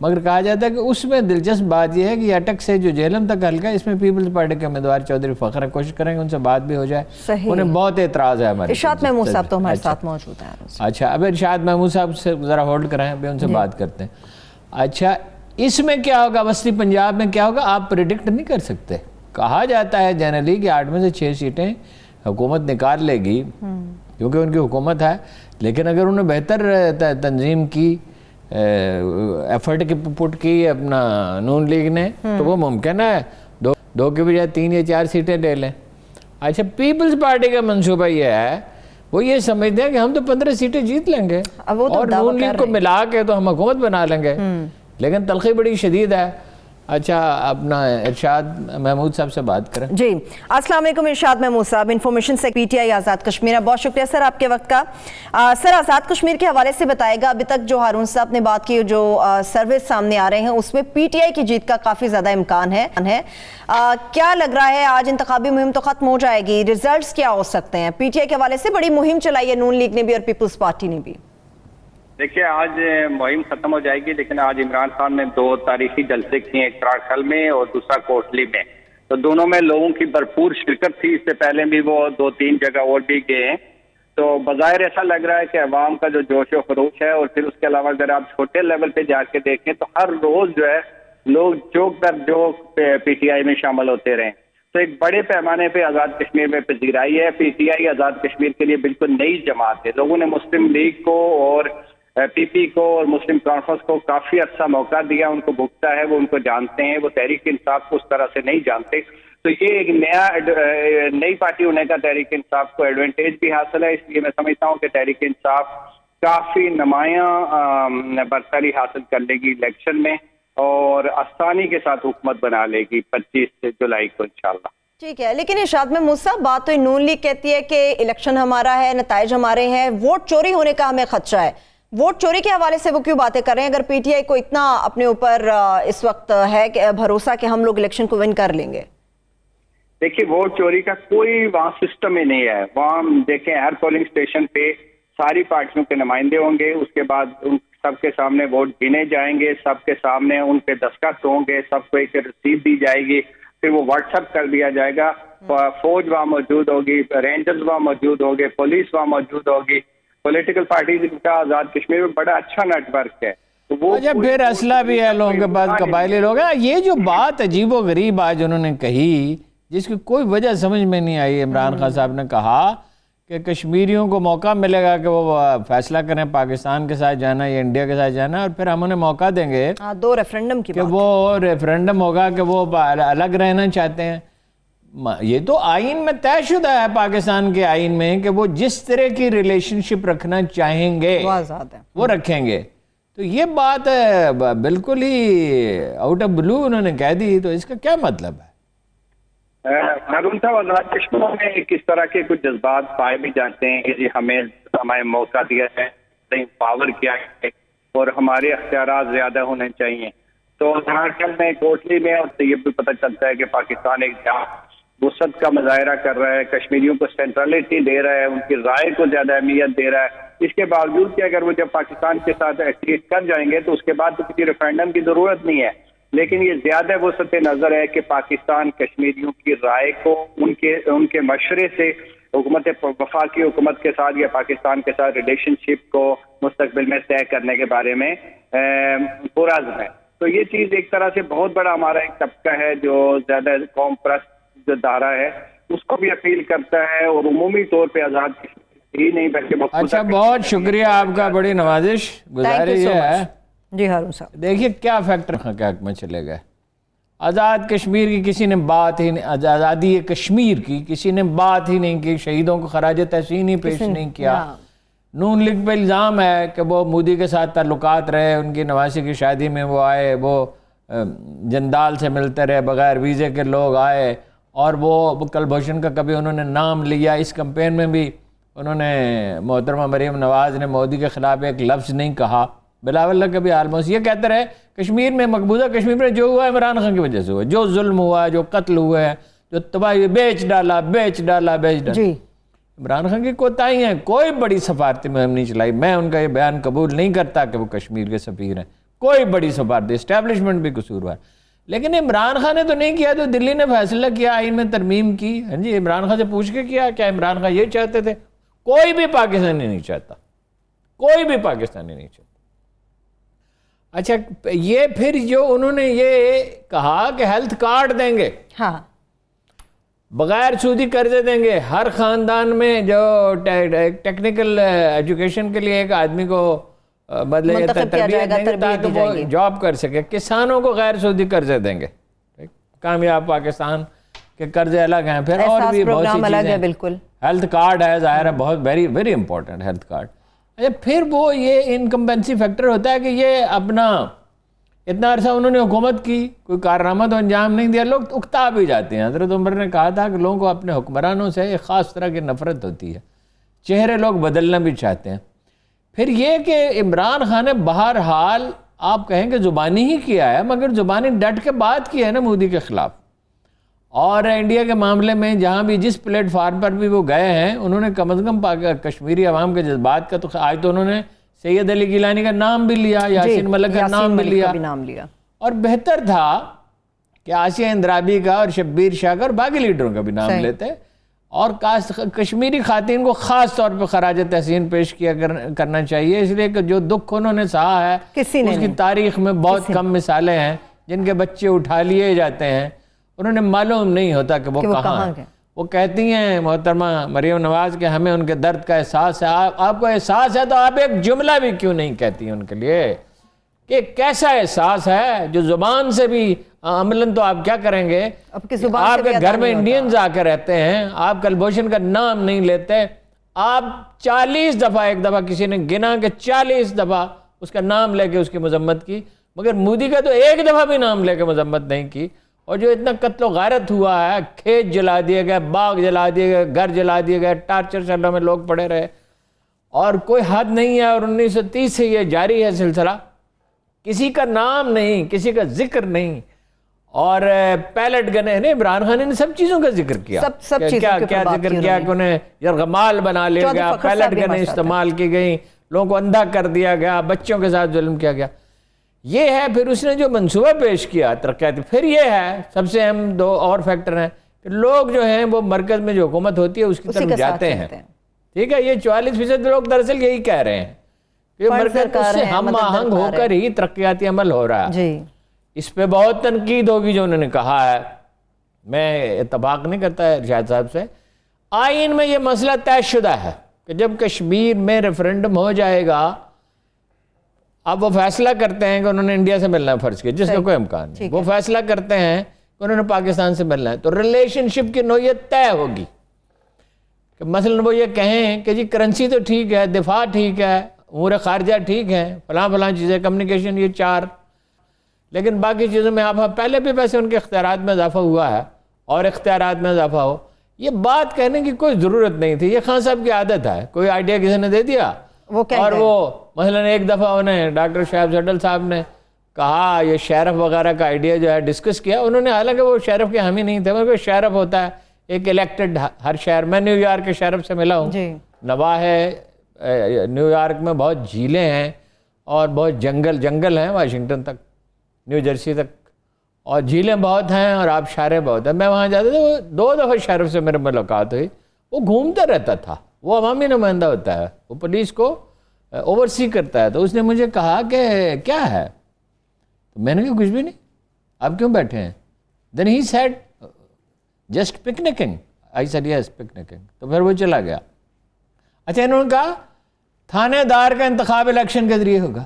مگر کہا جاتا ہے کہ اس میں دلچسپ بات یہ ہے کہ اٹک سے جو جہلم تک حلقہ ہے اس میں پیپلز پارٹی کے امیدوار چودھری فخر ہے، کوشش کریں گے ان سے بات بھی ہو جائے. صحیح. انہیں بہت اعتراض ہے ہمارے. ارشاد محمود صاحب تو ہمارے ساتھ موجود ہیں. اچھا اب ارشاد محمود صاحب سے ذرا ہولڈ کرائیں، ابھی ان سے بات کرتے ہیں. اچھا اس میں کیا ہوگا، وسطی پنجاب میں کیا ہوگا آپ پریڈکٹ نہیں کر سکتے. کہا جاتا ہے جنرلی کہ 8 میں سے 6 سیٹیں حکومت نکال لے گی کیونکہ ان کی حکومت ہے، لیکن اگر انہیں بہتر تنظیم کی ایفرٹ کی پٹ کی اپنا نون لیگ نے تو وہ ممکن ہے 2 کے بجائے 3 یا 4 سیٹیں لے لیں. اچھا پیپلز پارٹی کا منصوبہ یہ ہے، وہ یہ سمجھتے ہیں کہ ہم تو 15 سیٹیں جیت لیں گے اور نون لیگ کو ملا کے تو ہم حکومت بنا لیں گے، لیکن تلخی بڑی شدید ہے. اچھا اپنا ارشاد محمود صاحب سے بات کریں. جی السلام علیکم ارشاد محمود صاحب، انفارمیشن سے P T I Azad Kashmir. بہت شکریہ سر آپ کے وقت کا. سر آزاد کشمیر کے حوالے سے بتائے گا، ابھی تک جو ہارون صاحب نے بات کی، جو سروس سامنے آ رہے ہیں اس میں پی ٹی آئی کی جیت کا کافی زیادہ امکان ہے. کیا لگ رہا ہے آج انتخابی مہم تو ختم ہو جائے گی، ریزلٹس کیا ہو سکتے ہیں؟ پی ٹی آئی کے حوالے سے بڑی مہم چلائی ہے نون لیگ نے بھی اور پیپلز پارٹی نے بھی. دیکھیے آج مہم ختم ہو جائے گی، لیکن آج عمران خان نے 2 تاریخی جلسے کیے، ایک تراکھل میں اور دوسرا کوٹلی میں. تو دونوں میں لوگوں کی بھرپور شرکت تھی. اس سے پہلے بھی وہ 2-3 جگہ اور بھی گئے ہیں. تو بظاہر ایسا لگ رہا ہے کہ عوام کا جو جوش و خروش ہے، اور پھر اس کے علاوہ اگر آپ چھوٹے لیول پہ جا کے دیکھیں تو ہر روز جو ہے لوگ چوک در چوک پی ٹی آئی میں شامل ہوتے رہے. تو ایک بڑے پیمانے پہ آزاد کشمیر میں پذیرائی ہے. P T I Azad Kashmir کے لیے بالکل نئی جماعت ہے. لوگوں نے مسلم لیگ کو اور پی پی کو اور مسلم کانفرنس کو کافی عرصہ موقع دیا. ان کو بھگتا ہے، وہ ان کو جانتے ہیں، وہ تحریک انصاف کو اس طرح سے نہیں جانتے. تو یہ ایک نئی پارٹی ہونے کا تحریک انصاف کو ایڈوانٹیج بھی حاصل ہے. اس لیے میں سمجھتا ہوں کہ تحریک انصاف کافی نمایاں برتری حاصل کر لے گی الیکشن میں اور آسانی کے ساتھ حکومت بنا لے گی 25 جولائی کو انشاءاللہ. ٹھیک ہے، لیکن ارشاد محمود صاحب بات تو نون لیگ کہتی ہے کہ الیکشن ہمارا ہے، نتائج ہمارے ہیں، ووٹ چوری ہونے کا ہمیں خدشہ ہے. ووٹ چوری کے حوالے سے وہ کیوں باتیں کر رہے ہیں اگر پی ٹی آئی کو اتنا اپنے اوپر اس وقت ہے کہ بھروسہ کہ ہم لوگ الیکشن کو ون کر لیں گے؟ دیکھیے ووٹ چوری کا کوئی وہاں سسٹم ہی نہیں ہے. وہاں دیکھیں ہر پولنگ اسٹیشن پہ ساری پارٹیوں کے نمائندے ہوں گے. اس کے بعد ان سب کے سامنے ووٹ گنے جائیں گے، سب کے سامنے ان پہ دستخط ہوں گے، سب کو ایک رسید دی جائے گی، پھر وہ واٹس ایپ کر دیا جائے گا. فوج وہاں موجود ہوگی، رینجرز وہاں موجود ہوگے، پولیس وہاں موجود ہوگی. پولیٹیکل پارٹیز کا آزاد کشمیر میں بڑا اچھا نیٹ ورک ہے. اچھا پھر اسلحہ بھی ہے لوگوں کے پاس، قبائلی لوگ ہیں. یہ جو بات عجیب و غریب آج انہوں نے کہی جس کی کوئی وجہ سمجھ میں نہیں آئی، عمران خان صاحب نے کہا کہ کشمیریوں کو موقع ملے گا کہ وہ فیصلہ کریں پاکستان کے ساتھ جانا یا انڈیا کے ساتھ جانا، اور پھر ہم انہیں موقع دیں گے 2 ریفرنڈم کی کہ وہ ریفرنڈم ہوگا کہ وہ الگ رہنا چاہتے ہیں. یہ تو آئین میں طے شدہ ہے پاکستان کے آئین میں کہ وہ جس طرح کی ریلیشن شپ رکھنا چاہیں گے وہ رکھیں گے. تو یہ بات بالکل ہی آؤٹ آف بلو انہوں نے کہہ دی، تو اس کا کیا مطلب ہے؟ ہارون صاحب آزاد کشمیر میں کس طرح کے کچھ جذبات پائے بھی جاتے ہیں کہ ہمیں موقع دیا ہے، پاور کیا ہے اور ہمارے اختیارات زیادہ ہونے چاہیے. تو جھارکھنڈ میں کوٹلی میں اور یہ بھی پتہ چلتا ہے کہ پاکستان ایک وسعت کا مظاہرہ کر رہا ہے، کشمیریوں کو سینٹرلٹی دے رہا ہے، ان کی رائے کو زیادہ اہمیت دے رہا ہے. اس کے باوجود کہ اگر وہ جب پاکستان کے ساتھ ایگریڈ کر جائیں گے تو اس کے بعد تو کسی ریفرنڈم کی ضرورت نہیں ہے. لیکن یہ زیادہ وسعت نظر ہے کہ پاکستان کشمیریوں کی رائے کو ان کے مشورے سے حکومت وفاقی حکومت کے ساتھ یا پاکستان کے ساتھ ریلیشن شپ کو مستقبل میں طے کرنے کے بارے میں پرعزم ہے. تو یہ چیز ایک طرح سے بہت بڑا ہمارا ایک طبقہ ہے جو زیادہ قوم پرست جو دھارا ہے اس کو بھی اپیل کرتا ہے اور عمومی طور پہ آزاد ہی نہیں بلکہ اچھا بہت شکریہ آپ کا، بڑی نوازش. گزارش یہ ہے جی ہارون صاحب دیکھیے کیا فیکٹر کے حق میں چلے گئے. آزاد کشمیر کی کسی نے بات ہی نہیں، آزادی کشمیر کی کسی نے بات ہی نہیں کی، شہیدوں کو خراج تحسین ہی پیش نہیں کیا. نون لیگ پہ الزام ہے کہ وہ مودی کے ساتھ تعلقات رہے، ان کی نواسی کی شادی میں وہ آئے، وہ جندال سے ملتے رہے، بغیر ویزے کے لوگ آئے، اور وہ کلبھوشن کا کبھی انہوں نے نام لیا. اس کمپین میں بھی انہوں نے محترمہ مریم نواز نے مودی کے خلاف ایک لفظ نہیں کہا. بلاول اللہ کبھی آلموسٹ یہ کہتے رہے کشمیر میں، مقبوضہ کشمیر میں جو ہوا ہے عمران خان کی وجہ سے ہوا، جو ظلم ہوا ہے، جو قتل ہوئے ہیں، جو تباہی بیچ ڈالا. جی عمران خان کی کوتاہی ہیں، کوئی بڑی سفارتی مہم نہیں چلائی. میں ان کا یہ بیان قبول نہیں کرتا کہ وہ کشمیر کے سفیر ہیں، کوئی بڑی سفارتی اسٹیبلشمنٹ بھی قصوروار. لیکن عمران خان نے تو نہیں کیا, تو دلی نے فیصلہ کیا, آئین میں ترمیم کی. ہاں جی, عمران خان سے پوچھ کے کیا, کیا عمران خان یہ چاہتے تھے؟ کوئی بھی پاکستانی نہیں چاہتا, کوئی بھی پاکستانی نہیں چاہتا. اچھا, یہ پھر جو انہوں نے یہ کہا کہ ہیلتھ کارڈ دیں گے, ہاں, بغیر سودی قرضے دیں گے ہر خاندان میں جو ٹیکنیکل ایجوکیشن کے لیے ایک آدمی کو مطلب تربیت دیں گے تاکہ وہ جاب کر سکے. کسانوں کو غیر سودی قرضے دیں گے. کامیاب پاکستان کے قرضے الگ ہیں, پھر اور بھی بہت سی چیزیں. بالکل ہیلتھ کارڈ ہے, ظاہر ہے بہت ویری امپورٹنٹ ہیلتھ کارڈ. اچھا, پھر وہ یہ انکمبینسی فیکٹر ہوتا ہے کہ یہ اپنا اتنا عرصہ انہوں نے حکومت کی, کوئی کارنامہ تو انجام نہیں دیا, لوگ اکتا بھی جاتے ہیں. حضرت عمر نے کہا تھا کہ لوگوں کو اپنے حکمرانوں سے ایک خاص طرح کی نفرت ہوتی ہے, چہرے لوگ بدلنا بھی چاہتے ہیں. پھر یہ کہ عمران خان نے بہرحال آپ کہیں کہ زبانی ہی کیا ہے, مگر زبانی ڈٹ کے بات کی ہے نا مودی کے خلاف. اور انڈیا کے معاملے میں جہاں بھی جس پلیٹ فارم پر بھی وہ گئے ہیں, انہوں نے کم از کم کشمیری عوام کے جذبات کا تو آج تو انہوں نے سید علی گیلانی کا نام بھی لیا, یاسین ملک کا نام بھی لیا, اور بہتر تھا کہ آسیہ اندرابی کا اور شبیر شاہ کا اور باقی لیڈروں کا بھی نام لیتے, اور کشمیری خواتین کو خاص طور پہ خراج تحسین پیش کیا کرنا چاہیے, اس لیے کہ جو دکھ انہوں نے سہا ہے اس کی تاریخ میں بہت کم مثالیں ہیں جن کے بچے اٹھا لیے جاتے ہیں, انہوں نے معلوم نہیں ہوتا کہ وہ کہاں ہیں. وہ کہتی ہیں محترمہ مریم نواز کہ ہمیں ان کے درد کا احساس ہے. آپ کو احساس ہے تو آپ ایک جملہ بھی کیوں نہیں کہتی ہیں ان کے لیے کہ کیسا احساس ہے جو زبان سے بھی عملاً تو آپ کیا کریں گے, آپ کے گھر میں انڈینز آ کے رہتے ہیں, آپ کلبھوشن کا نام نہیں لیتے, آپ 40 دفعہ, ایک دفعہ کسی نے گنا کہ 40 دفعہ اس کا نام لے کے اس کی مذمت کی, مگر مودی کا تو ایک دفعہ بھی نام لے کے مذمت نہیں کی. اور جو اتنا قتل و غارت ہوا ہے, کھیت جلا دیے گئے, باغ جلا دیے گئے, گھر جلا دیے گئے, ٹارچر سیلوں میں لوگ پڑے رہے, اور کوئی حد نہیں ہے. اور 1930 سے یہ جاری ہے سلسلہ, کسی کا نام نہیں, کسی کا ذکر نہیں. اور پیلٹ گنے نے, عمران خان نے سب چیزوں کا ذکر کیا, کیا ذکر کیا کہ انہیں یرغمال بنا لیا گیا, پیلٹ گنے استعمال کی گئیں, لوگوں کو اندھا کر دیا گیا, بچوں کے ساتھ ظلم کیا گیا. یہ ہے پھر اس نے جو منصوبہ پیش کیا ترقیاتی. پھر یہ ہے سب سے اہم دو اور فیکٹر ہیں کہ لوگ جو ہیں وہ مرکز میں جو حکومت ہوتی ہے اس کی طرف جاتے ہیں. ٹھیک ہے, یہ 40% لوگ دراصل یہی کہہ رہے ہیں کہ مرکز اس سے ہم آہنگ ہو کر ہی ترقیاتی عمل ہو رہا ہے. اس پہ بہت تنقید ہوگی جو انہوں نے کہا ہے, میں اتفاق نہیں کرتا ارشاد صاحب سے. آئین میں یہ مسئلہ طے شدہ ہے کہ جب کشمیر میں ریفرنڈم ہو جائے گا, اب وہ فیصلہ کرتے ہیں کہ انہوں نے انڈیا سے ملنا ہے, فرض کیا جس کا کوئی امکان نہیں, وہ فیصلہ کرتے ہیں کہ انہوں نے پاکستان سے ملنا ہے, تو ریلیشن شپ کی نوعیت طے ہوگی. کہ مثلا وہ یہ کہیں کہ جی کرنسی تو ٹھیک ہے, دفاع ٹھیک ہے, امور خارجہ ٹھیک ہے, فلاں چیزیں, کمیونیکیشن یہ 4, لیکن باقی چیزوں میں آپ پہلے بھی ویسے ان کے اختیارات میں اضافہ ہوا ہے اور اختیارات میں اضافہ ہو. یہ بات کہنے کی کوئی ضرورت نہیں تھی, یہ خان صاحب کی عادت ہے, کوئی آئیڈیا کسی نے دے دیا اور وہ مثلا ایک دفعہ انہیں ڈاکٹر شعیب زیڈل صاحب نے کہا یہ شیرف وغیرہ کا آئیڈیا جو ہے ڈسکس کیا. انہوں نے, حالانکہ وہ شیرف کے حامی نہیں تھے, مگر شیرف ہوتا ہے ایک الیکٹڈ ہر شہر. میں نیو یارک کے شیرف سے ملا ہوں, نوا ہے, نیو یارک میں بہت جھیلیں ہیں اور بہت جنگل ہیں, واشنگٹن تک, نیو جرسی تک, اور جھیلیں بہت ہیں اور آبشاریں بہت ہیں. میں وہاں جاتا تھا, وہ 2 دفعہ شیرف سے میرے ملاقات ہوئی. وہ گھومتا رہتا تھا, وہ عوامی نمائندہ ہوتا ہے, وہ پولیس کو اوورسی کرتا ہے. تو اس نے مجھے کہا کہ کیا ہے, تو میں نے کہا کچھ بھی نہیں, آپ کیوں بیٹھے ہیں. Then he said just picnicking. I said yes picnicking. تو پھر وہ چلا گیا. اچھا, انہوں نے کہا تھانے دار کا انتخاب الیکشن کے ذریعے ہوگا.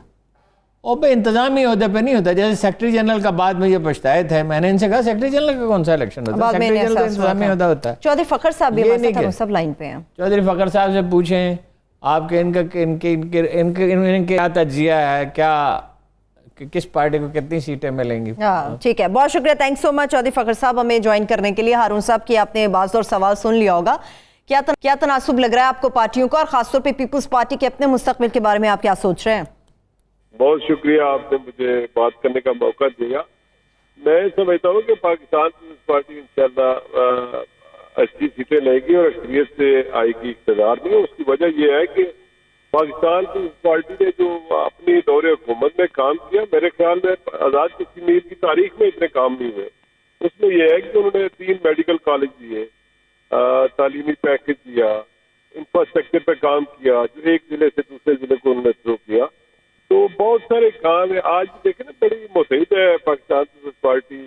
اور پہ انتظامی عہدے پہ نہیں ہوتا, جیسے سیکرٹری جنرل کا بعد میں یہ پچھتائے تھے. میں نے ان سے کہا سیکرٹری جنرل کا کون سا الیکشن ہوتا ہے, سیکرٹری جنرل کا انتظامی عہدہ ہوتا ہے. چودھری فخر صاحب بھی ہمارے سب لائن پہ ہیں. چودھری فخر صاحب سے پوچھیں آپ کے ان کا تجزیہ ہے, کیا کس پارٹی کو کتنی سیٹیں ملیں گی. ٹھیک ہے, بہت شکریہ, تھینک سو مچ چودھری فخر صاحب ہمیں جوائن کرنے کے لیے. ہارون صاحب کی آپ نے بعض اور سوال سن لیا ہوگا, کیا تناسب لگ رہا ہے آپ کو پارٹیوں کا, اور خاص طور پہ پیپلز پارٹی کے اپنے مستقبل کے بارے میں آپ کیا سوچ رہے ہیں؟ بہت شکریہ, آپ نے مجھے بات کرنے کا موقع دیا. میں سمجھتا ہوں کہ پاکستان پیپلز پارٹی انشاءاللہ 80 سیٹیں لے گی اور اکثریت سے آئے گی اقتدار میں. اس کی وجہ یہ ہے کہ پاکستان پیپلز پارٹی نے جو اپنی دور حکومت میں کام کیا، میرے خیال میں آزاد کشمیر کی تاریخ میں اتنے کام نہیں ہوئے. اس میں یہ ہے کہ انہوں نے 3 میڈیکل کالج دیے، تعلیمی پیکج دیا، انفراسٹرکچر پہ کام کیا جو ایک ضلع سے دوسرے ضلع کو انہوں نے شروع کیا. تو بہت سارے کام ہیں. آج دیکھیں نا بڑی متحد ہے پاکستان پیپلز پارٹی،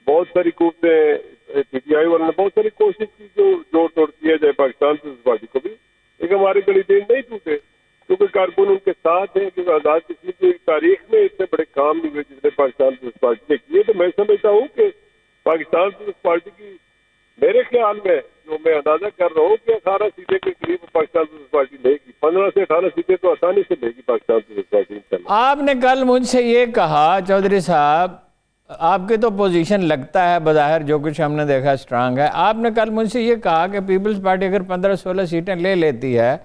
بہت ساری قوتیں پی ٹی آئی والوں نے بہت ساری کوشش کی جو جوڑ توڑ کیا جائے پاکستان پیپلز پارٹی کو بھی، لیکن ہمارے گڑی دین نہیں ٹوٹے کیونکہ کارکن ان کے ساتھ ہیں. کیونکہ آزاد کشمیر کی تاریخ میں اتنے بڑے کام نہیں ہوئے جس نے پاکستان پیپلز پارٹی نے کیے. تو میں سمجھتا ہوں کہ پاکستان پیپلز پارٹی کی میرے خیال میں جو میں اندازہ کر رہا ہوں کہ 18 سیٹیں کے قریب پاکستان پیپلز پارٹی لے گی. 15 سے 18 سیٹیں تو آسانی سے لے گی پاکستان پیپلز پارٹی انشاءاللہ. آپ نے کل مجھ سے یہ کہا چودھری صاحب، آپ کی تو پوزیشن لگتا ہے بظاہر جو کچھ ہم نے دیکھا اسٹرانگ ہے. آپ نے کل مجھ سے یہ کہا کہ پیپلز پارٹی اگر 15-16 سیٹیں لے لیتی ہے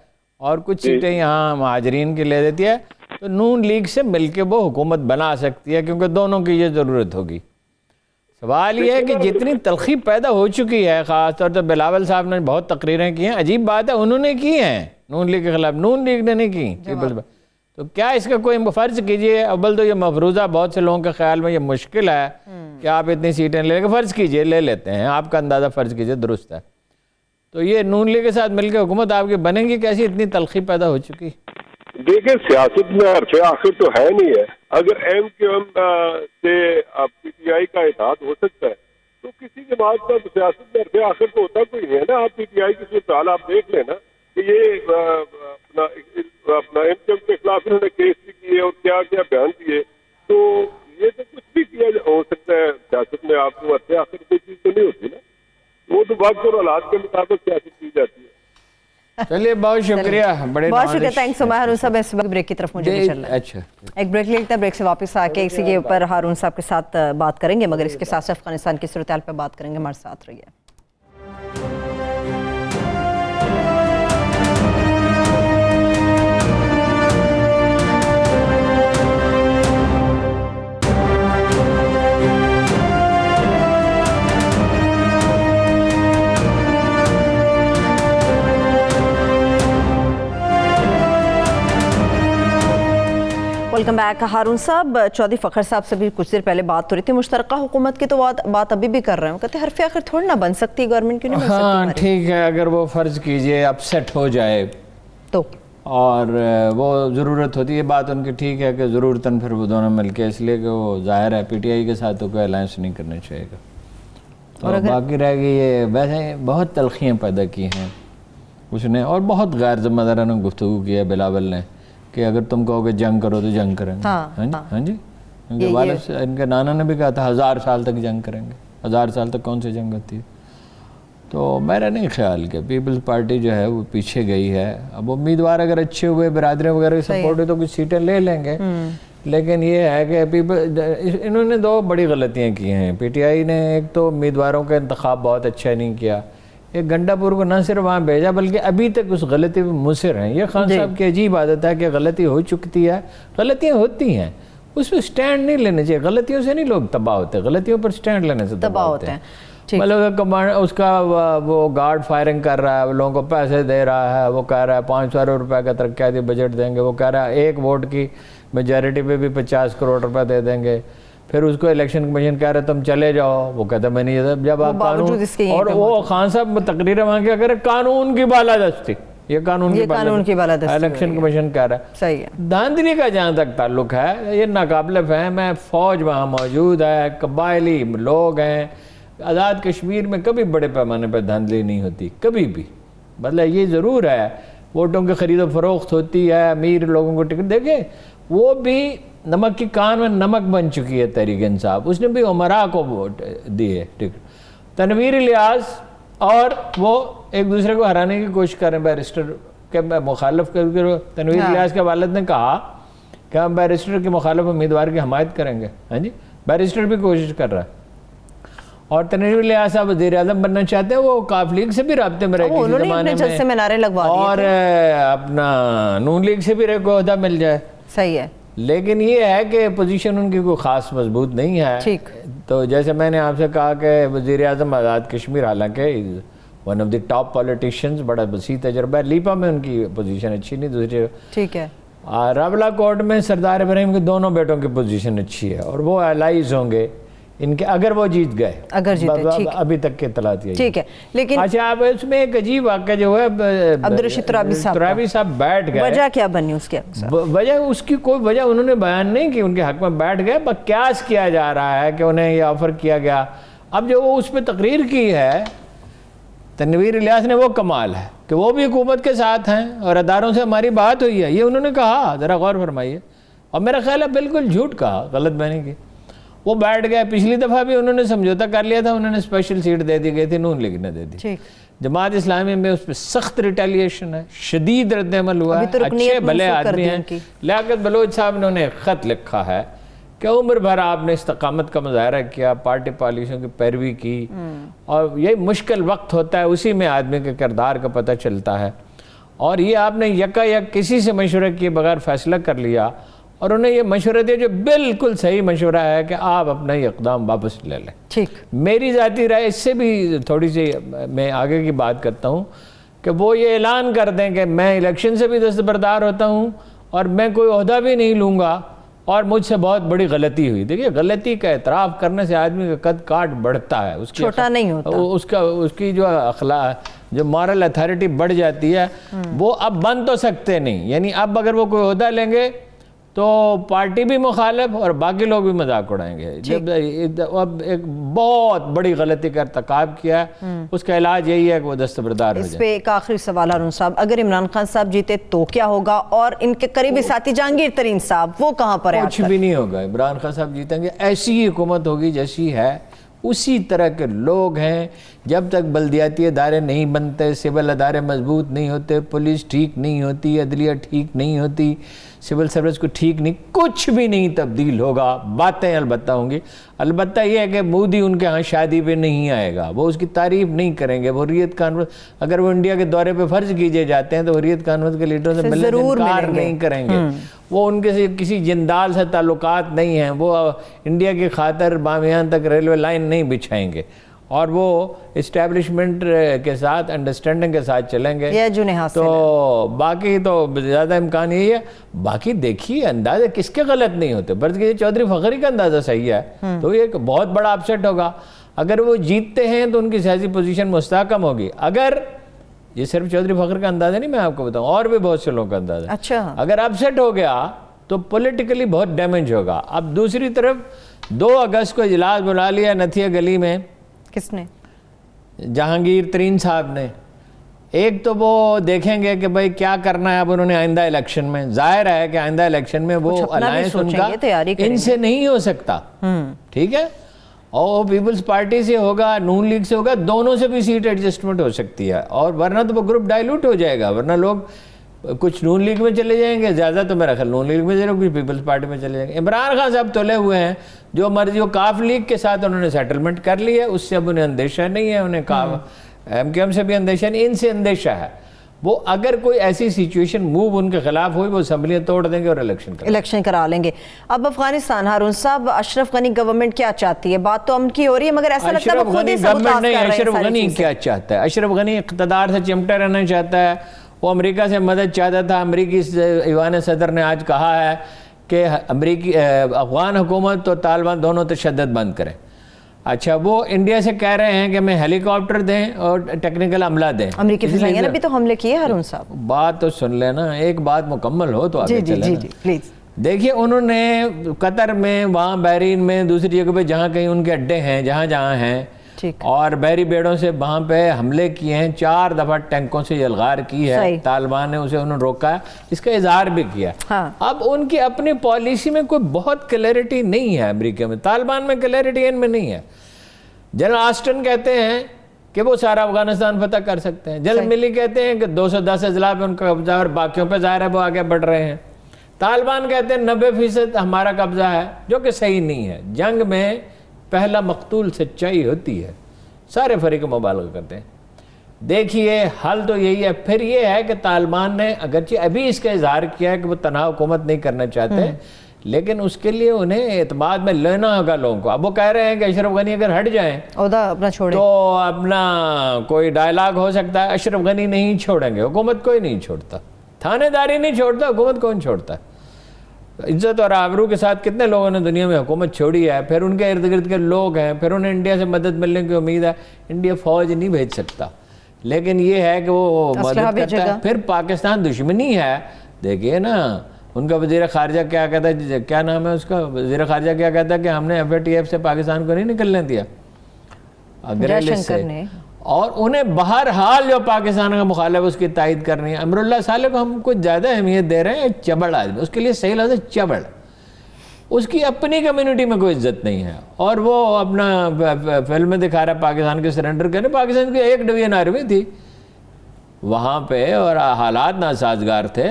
اور کچھ سیٹیں یہاں مہاجرین کی لے دیتی ہے تو نون لیگ سے مل کے وہ حکومت بنا سکتی ہے کیونکہ دونوں کی یہ ضرورت ہوگی. سوال یہ ہے کہ جتنی تلخی پیدا ہو چکی ہے، خاص طور سے بلاول صاحب نے بہت تقریریں کی ہیں، عجیب بات ہے انہوں نے کی ہیں نون لیگ کے خلاف، نون لیگ نے نہیں کی پیپلز. تو کیا اس کا کوئی فرض کیجئے، اول تو یہ مفروضہ بہت سے لوگوں کے خیال میں یہ مشکل ہے کہ آپ اتنی سیٹیں لے کے فرض کیجئے لے لیتے ہیں، آپ کا اندازہ فرض کیجئے درست ہے. تو یہ نون لیگ کے ساتھ مل کے حکومت آپ کی بنے گی کیسی، اتنی تلخی پیدا ہو چکی؟ دیکھیں سیاست میں حرف آخر تو ہے نہیں ہے. اگر ایم کیو ایم سے پی ٹی آئی کا اتحاد ہو سکتا ہے تو کسی جماعت کا سیاست میں حرف آخر تو ہوتا کوئی نہیں ہے نا. آپ پی ٹی آئی کی صورتحال آپ دیکھ لیں نا کہ یہ اپنا ایم کیو ایم کے خلاف انہوں نے کیس بھی کیے اور کیا کیا بیان دیے. تو یہ تو کچھ بھی کیا ہو سکتا ہے سیاست میں. آپ کو حرف آخر کوئی چیز تو نہیں ہوتی نا، وہ تو وقت اور حالات کے مطابق سیاست کی جاتی ہے. چلیے بہت شکریہ، بہت شکریہ، تھینکس سو مچ ہارون صاحب. اس وقت بریک کی طرف مجھے بھی چلنا ہے. اچھا ایک بریک لیتے ہیں، بریک سے واپس آ کے اسی کے اوپر ہارون صاحب کے ساتھ بات کریں گے، مگر اس کے ساتھ ساتھ افغانستان کی صورتحال پہ بات کریں گے. ہمارے ساتھ رہیے. Welcome back. ہارون صاحب، چودھری فخر صاحب سے بھی کچھ دیر پہلے بات ہو رہی تھی، مشترکہ حکومت کی تو بات ابھی بھی کر رہے ہیں. کہتے ہیں حرف آخر تھوڑی نہ بن سکتی گورنمنٹ، کیوں نہیں بن سکتی؟ ہاں ٹھیک ہے، اگر وہ فرض کیجئے اپسیٹ ہو جائے تو اور وہ ضرورت ہوتی ہے، بات ان کی ٹھیک ہے کہ ضرورتاً پھر وہ دونوں مل کے، اس لیے کہ وہ ظاہر ہے پی ٹی آئی کے ساتھ تو کوئی الائنس نہیں کرنا چاہیے گا. تو باقی رہ گئی یہ، ویسے بہت تلخیاں پیدا کی ہیں اس نے، اور بہت غیر ذمہ دارانہ گفتگو کی ہے بلاول نے کہ اگر تم کہو کہ جنگ کرو تو جنگ کریں گے. ہاں جی، ان کے والد سے، ان کے نانا نے بھی کہا تھا 1000 سال تک جنگ کریں گے. 1000 سال تک کون سی جنگ ہوتی ہے؟ تو میرا نہیں خیال کہ پیپلز پارٹی جو ہے وہ پیچھے گئی ہے. اب امیدوار اگر اچھے ہوئے، برادری وغیرہ کی سپورٹ ہوئی تو کچھ سیٹیں لے لیں گے. لیکن یہ ہے کہ انہوں نے 2 بڑی غلطیاں کی ہیں پی ٹی آئی نے. ایک تو امیدواروں کا انتخاب بہت اچھا نہیں کیا. ایک گنڈا پور کو نہ صرف وہاں بھیجا بلکہ ابھی تک اس غلطی پہ مصر ہیں. یہ خان صاحب کی عجیب عادت ہے کہ غلطی ہو چکتی ہے، غلطیاں ہوتی ہیں، اس پہ سٹینڈ نہیں لینے چاہیے. غلطیوں سے نہیں لوگ تباہ ہوتے، غلطیوں پر سٹینڈ لینے سے تباہ ہوتے ہیں. مطلب اس کا وہ گارڈ فائرنگ کر رہا ہے، لوگوں کو پیسے دے رہا ہے، وہ کہہ رہا ہے 500 ارب روپے کا ترقیاتی بجٹ دیں گے، وہ کہہ رہا ہے 1 ووٹ کی میجارٹی پہ بھی 50 کروڑ روپے دے دیں گے. پھر اس کو الیکشن کمیشن کہہ رہے تم چلے جاؤ، وہ کہتا میں نہیں. جب آپ قانون، اور وہ خان صاحب تقریریں وہاں کیا کرے، قانون کی بالادستی، یہ قانون کی بالادستی الیکشن کمیشن کہہ رہا ہے. صحیح ہے. دھاندلی کا جہاں تک تعلق ہے یہ ناقابل فہم ہے. فوج وہاں موجود ہے، قبائلی لوگ ہیں. آزاد کشمیر میں کبھی بڑے پیمانے پہ دھاندلی نہیں ہوتی، کبھی بھی. مطلب یہ ضرور ہے ووٹوں کی خرید و فروخت ہوتی ہے، امیر لوگوں کو ٹکٹ. دیکھیں وہ بھی نمک کی کان میں نمک بن چکی ہے تحریک انصاف، اس نے بھی عمراء کو ووٹ دیے ٹکٹ. تنویر الیاس اور وہ ایک دوسرے کو ہرانے کی کوشش کر رہے ہیں. بیرسٹر کے مخالف تنویر الیاس کے والد نے کہا کہ ہم بیرسٹر کے مخالف امیدوار کی حمایت کریں گے. ہاں جی، بیرسٹر بھی کوشش کر رہا ہے. اور تنویر الیاس صاحب وزیر اعظم بننا چاہتے ہیں، وہ کاف لیگ سے بھی رابطے میں رہے کسی زمانے میں، اور اپنا نون لیگ سے بھی رہے کو عہدہ مل جائے. صحیح ہے. لیکن یہ ہے کہ پوزیشن ان کی کوئی خاص مضبوط نہیں ہے. تو جیسے میں نے آپ سے کہا کہ وزیر اعظم آزاد کشمیر حالانکہ one of the top politicians, بڑا وسیع تجربہ ہے. لیپا میں ان کی پوزیشن اچھی نہیں, دوسری ٹھیک ہے. راولا کوٹ میں سردار ابراہیم کے دونوں بیٹوں کی پوزیشن اچھی ہے, اور وہ الائز ہوں گے ان کے اگر وہ جیت گئے, اگر جیتے, ابھی تک کے اطلاعات یہی. ٹھیک ہے. لیکن اچھا, اب اس میں ایک عجیب واقعہ جو ہے, عبدالرشید ترابی صاحب بیٹھ گئے, وجہ کیا بنی اس کے؟ وجہ اس کی کوئی وجہ انہوں نے بیان نہیں کی, ان کے حق میں بیٹھ گئے, بس قیاس کیا جا رہا ہے کہ انہیں یہ آفر کیا گیا. اب جو وہ اس پہ تقریر کی ہے تنویر الیاس نے, وہ کمال ہے کہ وہ بھی حکومت کے ساتھ ہیں اور اداروں سے ہماری بات ہوئی ہے, یہ انہوں نے کہا, ذرا غور فرمائیے. اور میرا خیال ہے بالکل جھوٹ کہا, غلط بیانی کی. وہ بیٹھ گئے, پچھلی دفعہ بھی انہوں نے سمجھوتا کر لیا تھا, انہوں نے اسپیشل سیٹ دے دی گئی تھی, نون لیگ نے دے دی. جماعت اسلامی میں اس پہ سخت ریٹیلیشن ہے, شدید رد عمل ہوا ہے. اچھے بھلے آدمی ہیں. لیاقت بلوچ صاحب نے انہیں خط لکھا ہے کہ عمر بھر آپ نے استقامت کا مظاہرہ کیا, پارٹی پالیسیوں کی پیروی کی, اور یہ مشکل وقت ہوتا ہے, اسی میں آدمی کے کردار کا پتہ چلتا ہے, اور یہ آپ نے یکا یک کسی سے مشورہ کیے بغیر فیصلہ کر لیا, اور انہیں یہ مشورہ دیا جو بالکل صحیح مشورہ ہے کہ آپ اپنا یہ اقدام واپس لے لیں. ٹھیک. میری ذاتی رائے اس سے بھی تھوڑی سی میں آگے کی بات کرتا ہوں کہ وہ یہ اعلان کر دیں کہ میں الیکشن سے بھی دستبردار ہوتا ہوں اور میں کوئی عہدہ بھی نہیں لوں گا, اور مجھ سے بہت بڑی غلطی ہوئی. دیکھیے, غلطی کا اعتراف کرنے سے آدمی کا قد کاٹ بڑھتا ہے, اس کی چھوٹا نہیں ہوتا, اس کی جو اخلاق, جو مورل اتھارٹی بڑھ جاتی ہے. وہ اب بن تو سکتے نہیں, یعنی اب اگر وہ کوئی عہدہ لیں گے تو پارٹی بھی مخالف اور باقی لوگ بھی مذاق اڑائیں گے. جب اب ایک بہت بڑی غلطی کا ارتکاب کیا ہے, اس کا علاج یہی ہے کہ وہ دستبردار ہو جائے. اس پہ ایک آخری سوال ہارون صاحب, اگر عمران خان صاحب جیتے تو کیا ہوگا, اور ان کے قریبی ساتھی جہانگیر ترین صاحب وہ کہاں پر ہیں؟ کچھ بھی نہیں ہوگا. عمران خان صاحب جیتیں گے, ایسی ہی حکومت ہوگی جیسی ہے, اسی طرح کے لوگ ہیں. جب تک بلدیاتی ادارے نہیں بنتے, سول ادارے مضبوط نہیں ہوتے, پولیس ٹھیک نہیں ہوتی, عدلیہ ٹھیک نہیں ہوتی, سول سروس کو ٹھیک نہیں, کچھ بھی نہیں تبدیل ہوگا. باتیں البتہ ہوں گی. البتہ یہ ہے کہ مودی ان کے ہاں شادی پہ نہیں آئے گا, وہ اس کی تعریف نہیں کریں گے. وہ حریت کانفرنس, اگر وہ انڈیا کے دورے پہ فرض کیجے جاتے ہیں تو حریت کانفرنس کے لیڈروں سے ملنے سے انکار نہیں کریں گے. وہ ان کے کسی جندال سے تعلقات نہیں ہیں, وہ انڈیا کی خاطر بامیان تک ریلوے لائن نہیں بچھائیں گے, اور وہ اسٹیبلشمنٹ کے ساتھ انڈرسٹینڈنگ کے ساتھ چلیں گے. تو باقی تو زیادہ امکان یہی ہے. باقی دیکھیے, اندازے کس کے غلط نہیں ہوتے. برض کیجیے چودھری فخری کا اندازہ صحیح ہے, تو یہ ایک بہت بڑا اپسیٹ ہوگا. اگر وہ جیتتے ہیں تو ان کی سیاسی پوزیشن مستحکم ہوگی. اگر یہ صرف چودھری فخر کا اندازہ نہیں, میں آپ کو بتاؤں اور بھی بہت سے لوگوں کا اندازہ ہے. اچھا, اگر اپسیٹ ہو گیا تو پولیٹیکلی بہت ڈیمیج ہوگا. اب دوسری طرف 2 اگست کو اجلاس بلا لیا نتھیا گلی میں. کس نے؟ جہانگیر ترین صاحب نے. ایک تو وہ دیکھیں گے کہ بھئی کیا کرنا ہے اب انہوں نے آئندہ الیکشن میں. ظاہر ہے کہ آئندہ الیکشن میں وہ الائنس ان کا ان سے نہیں ہو سکتا, ٹھیک ہے, اور پیپلز پارٹی سے ہوگا, نون لیگ سے ہوگا, دونوں سے بھی سیٹ ایڈجسٹمنٹ ہو سکتی ہے, اور ورنہ تو وہ گروپ ڈائیلوٹ ہو جائے گا. ورنہ لوگ کچھ نون لیگ میں چلے جائیں گے, زیادہ تو میرا خیال نون لیگ میں چلے, کچھ پیپلز پارٹی میں چلے جائیں گے. عمران خان صاحب تلے ہوئے ہیں, جو مرضی ہو. کاف لیگ کے ساتھ انہوں نے سیٹلمنٹ کر لی ہے, اس سے اب انہیں اندیشہ نہیں ہے. انہیں ایم کیو ایم سے بھی اندیشہ نہیں, ان سے اندیشہ ہے. وہ اگر کوئی ایسی سچویشن موو ان کے خلاف ہوئی, وہ اسمبلیاں توڑ دیں گے اور الیکشن کرا لیں گے. اب افغانستان, ہارون صاحب, اشرف غنی گورنمنٹ کیا چاہتی ہے؟ بات تو امن کی ہو رہی ہے, مگر ایسا لگتا ہے وہ خود ہی سبوتاژ کر رہے ہیں. اشرف غنی کیا چاہتا ہے؟ اشرف غنی اقتدار سے چمٹا رہنا چاہتا ہے. وہ امریکہ سے مدد چاہتا تھا. امریکی ایوان صدر نے آج کہا ہے کہ افغان حکومت اور طالبان دونوں تشدد بند کریں. اچھا, وہ انڈیا سے کہہ رہے ہیں کہ میں ہیلی کاپٹر دیں اور ٹیکنیکل عملہ دیں. امریکی فضائیہ نے بھی تو حملے کیے ہارون صاحب. بات تو سن لینا, ایک بات مکمل ہو تو آگے چلے. جی پلیز. دیکھیے, انہوں نے قطر میں, وہاں بحرین میں, دوسری جگہ پہ جہاں کہیں ان کے اڈے ہیں, جہاں ہیں, اور بحری بیڑوں سے وہاں پہ حملے کیے ہیں. 4 دفعہ ٹینکوں سے یلغار کی ہے طالبان نے, اسے انہوں نے روکا ہے, اس کا اظہار بھی کیا. اب ان کی اپنی پالیسی میں کوئی بہت کلیئرٹی نہیں ہے امریکہ میں. طالبان میں کلیئرٹی ان میں نہیں ہے. جنرل آسٹن کہتے ہیں کہ وہ سارا افغانستان فتح کر سکتے ہیں. جنرل ملی کہتے ہیں کہ 210 اضلاع پہ ان کا قبضہ ہے, اور باقیوں پہ ظاہر ہے وہ آگے بڑھ رہے ہیں. طالبان کہتے ہیں 90% ہمارا قبضہ ہے, جو کہ صحیح نہیں ہے. جنگ میں پہلا مقتول سچائی ہوتی ہے. سارے فریق مبالغہ کرتے ہیں. دیکھیے, حل تو یہی ہے. پھر یہ ہے کہ طالبان نے اگرچہ ابھی اس کا اظہار کیا ہے کہ وہ تنہا حکومت نہیں کرنا چاہتے, لیکن اس کے لیے انہیں اعتماد میں لینا ہوگا لوگوں کو. اب وہ کہہ رہے ہیں کہ اشرف غنی اگر ہٹ جائیں عہدہ اپنا چھوڑیں تو اپنا کوئی ڈائلاگ ہو سکتا ہے. اشرف غنی نہیں چھوڑیں گے, حکومت کوئی نہیں چھوڑتا, تھانے داری نہیں چھوڑتا, حکومت کون چھوڑتا ہے. عزت اور آبرو کے ساتھ کتنے لوگوں نے دنیا میں حکومت چھوڑی ہے, پھر ان کے ارد گرد کے لوگ ہیں, پھر انہیں انڈیا سے مدد ملنے کی امید ہے. انڈیا فوج نہیں بھیج سکتا, لیکن یہ ہے کہ وہ مدد کرتا ہے. پھر پاکستان دشمنی ہے, دیکھیے نا ان کا وزیر خارجہ کیا کہتا ہے, کیا نام ہے اس کا, وزیر خارجہ کیا کہتا ہے کہ ہم نے FATF سے پاکستان کو نہیں نکلنے دیا گرے لسٹ سے, اور انہیں بہرحال جو پاکستان کا مخالف اس کی تائید کرنی ہے. امراللہ صالح کو ہم کچھ زیادہ اہمیت دے رہے ہیں, چبڑ آدمی, اس کے لیے صحیح لفظ ہے چبڑ, اس کی اپنی کمیونٹی میں کوئی عزت نہیں ہے, اور وہ اپنا فلم میں دکھا رہا ہے پاکستان کے سرنڈر کرنے. پاکستان کی 1 ڈویژن آرمی تھی وہاں پہ اور حالات ناسازگار تھے.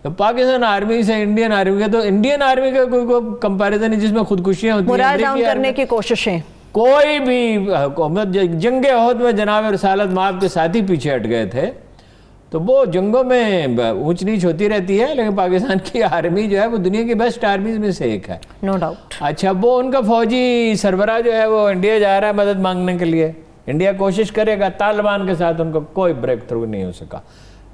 تو پاکستان آرمی سے انڈین آرمی کا, تو انڈین آرمی کا کوئی کمپیریزن نہیں جس میں خودکشیاں ہوتی ہیں. مورال ڈاؤن کرنے کی کوششیں, کوئی بھی حکومت جنگ عہد میں جناب رسالت مآب کے ساتھی پیچھے ہٹ گئے تھے, تو وہ جنگوں میں اونچ نیچ ہوتی رہتی ہے, لیکن پاکستان کی آرمی جو ہے وہ دنیا کی بیسٹ آرمیز میں سے ایک ہے, نو ڈاؤٹ. اچھا, وہ ان کا فوجی سربراہ جو ہے وہ انڈیا جا رہا ہے مدد مانگنے کے لیے. انڈیا کوشش کرے گا, طالبان کے ساتھ ان کو کوئی بریک تھرو نہیں ہو سکا.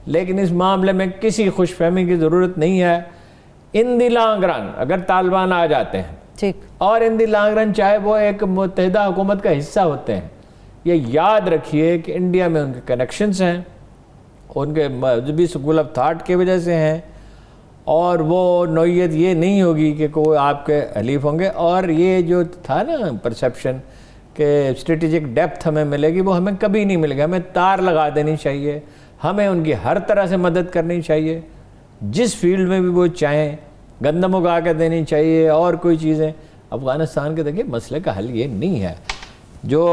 لیکن اس معاملے میں کسی خوش فہمی کی ضرورت نہیں ہے. ان دی لانگ رن اگر طالبان آ جاتے ہیں, ٹھیک, اور ان دی لانگ رن چاہے وہ ایک متحدہ حکومت کا حصہ ہوتے ہیں, یہ یاد رکھیے کہ انڈیا میں ان کے کنیکشنز ہیں, ان کے مذہبی سکول آف تھاٹ کی وجہ سے ہیں, اور وہ نوعیت یہ نہیں ہوگی کہ کوئی آپ کے حلیف ہوں گے. اور یہ جو تھا نا پرسیپشن کہ اسٹریٹجک ڈیپتھ ہمیں ملے گی, وہ ہمیں کبھی نہیں ملے گا. ہمیں تار لگا دینی چاہیے, ہمیں ان کی ہر طرح سے مدد کرنی چاہیے, جس فیلڈ میں بھی وہ چاہیں, گندم اگا کے دینی چاہیے اور کوئی چیزیں. افغانستان کے دیکھیے مسئلے کا حل یہ نہیں ہے جو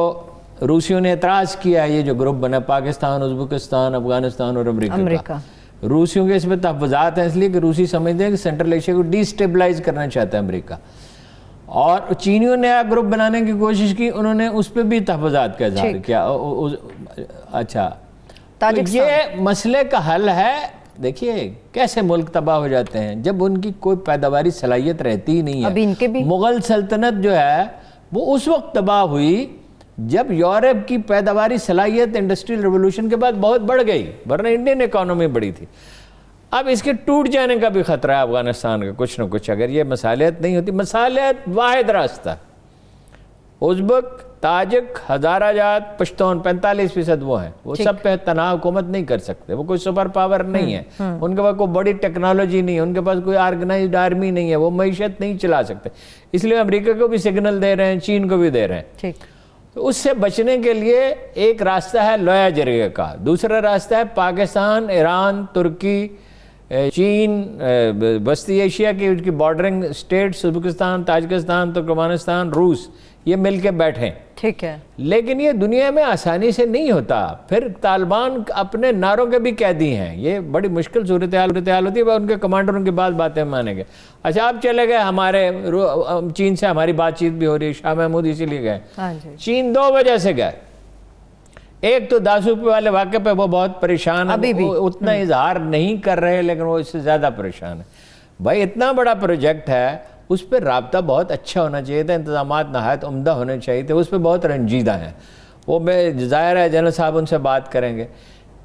روسیوں نے اعتراض کیا ہے. یہ جو گروپ بنا پاکستان, ازبکستان, افغانستان اور امریکہ, روسیوں کے اس میں تحفظات ہیں, اس لیے کہ روسی سمجھتے ہیں کہ سینٹرل ایشیا کو ڈی اسٹیبلائز کرنا چاہتا ہے امریکہ. اور چینیوں نے گروپ بنانے کی کوشش کی, انہوں نے اس پہ بھی تحفظات کا اظہار کیا. اچھا, یہ مسئلے کا حل ہے. دیکھیے کیسے ملک تباہ ہو جاتے ہیں جب ان کی کوئی پیداواری صلاحیت رہتی ہی نہیں ہے. اب ان کے بھی مغل سلطنت جو ہے وہ اس وقت تباہ ہوئی جب یورپ کی پیداواری صلاحیت انڈسٹریل ریولوشن کے بعد بہت بڑھ گئی, ورنہ انڈین اکانومی بڑی تھی. اب اس کے ٹوٹ جانے کا بھی خطرہ ہے افغانستان کا کچھ نہ کچھ, اگر یہ مصالحت نہیں ہوتی. مصالحت واحد راستہ, ازبک, تاجک, ہزارہ جات, پشتون 45% وہ ہیں, وہ سب پہ تنہا حکومت نہیں کر سکتے. وہ کوئی سپر پاور نہیں ہے, ان کے پاس کوئی بڑی ٹیکنالوجی نہیں ہے, ان کے پاس کوئی آرگنائزڈ آرمی نہیں ہے, وہ معیشت نہیں چلا سکتے. اس لیے امریکہ کو بھی سگنل دے رہے ہیں, چین کو بھی دے رہے ہیں. تو اس سے بچنے کے لیے ایک راستہ ہے لویا جرگے کا, دوسرا راستہ ہے پاکستان, ایران, ترکی, چین, وسطی ایشیا کی ان کی bordering states, Uzbekistan, Tajikistan, Turkmenistan, روس, یہ مل کے بیٹھیں. ٹھیک ہے, لیکن یہ دنیا میں آسانی سے نہیں ہوتا. پھر طالبان اپنے نعروں کے بھی قیدی ہیں, یہ بڑی مشکل صورتحال ہوتی ہے. ان کے کمانڈروں کی باتیں مانیں گے. اچھا, آپ چلے گئے, ہمارے چین سے ہماری بات چیت بھی ہو رہی ہے, شاہ محمود اسی لیے گئے. چین 2 وجہ سے گئے. ایک تو داسوپی والے واقعے پہ وہ بہت پریشان ہے, اتنا اظہار نہیں کر رہے, لیکن وہ اس سے زیادہ پریشان ہے. بھائی اتنا بڑا پروجیکٹ ہے, اس پہ رابطہ بہت اچھا ہونا چاہیے تھا, انتظامات نہایت عمدہ ہونے چاہیے تھے. اس پہ بہت رنجیدہ ہیں وہ, ظاہر ہے جنرل صاحب ان سے بات کریں گے.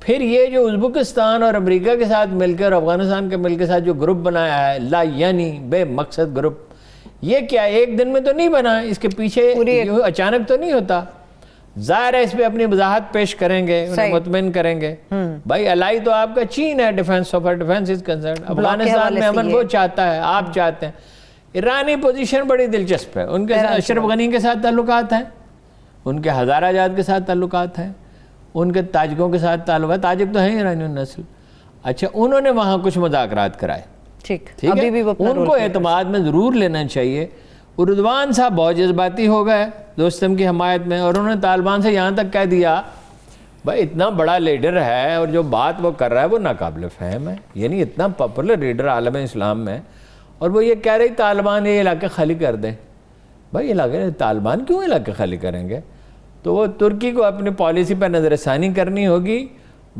پھر یہ جو ازبکستان اور امریکہ کے ساتھ مل کے اور افغانستان کے مل کے ساتھ جو گروپ بنایا ہے, لا یعنی بے مقصد گروپ, یہ کیا ایک دن میں تو نہیں بنا, اس کے پیچھے اچانک تو نہیں ہوتا. ظاہر ہے اس پہ اپنی وضاحت پیش کریں گے, انہیں مطمئن کریں گے. بھائی الائی تو آپ کا چین ہے, defence of defence is concern. Afghanistan میں امن وہ چاہتا ہے, آپ چاہتے ہیں. ایرانی پوزیشن بڑی دلچسپ ہے, ان کے اشرف غنی کے ساتھ تعلقات ہیں, ان کے ہزارہ جات کے ساتھ تعلقات ہیں, ان کے تاجکوں کے ساتھ تعلقات, تاجک تو ہیں ایرانی نسل. اچھا, انہوں نے وہاں کچھ مذاکرات کرائے, ٹھیک ہے, ان کو اعتماد میں ضرور لینا چاہیے. اردوان صاحب بہت جذباتی ہو گئے دوستم کی حمایت میں, اور انہوں نے طالبان سے یہاں تک کہہ دیا بھائی اتنا بڑا لیڈر ہے اور جو بات وہ کر رہا ہے وہ ناقابل فہم ہے, یعنی اتنا پاپولر لیڈر عالم اسلام میں, اور وہ یہ کہہ رہی طالبان یہ علاقے خالی کر دیں. بھائی علاقے طالبان کیوں علاقے خالی کریں گے؟ تو وہ ترکی کو اپنی پالیسی پر نظر ثانی کرنی ہوگی,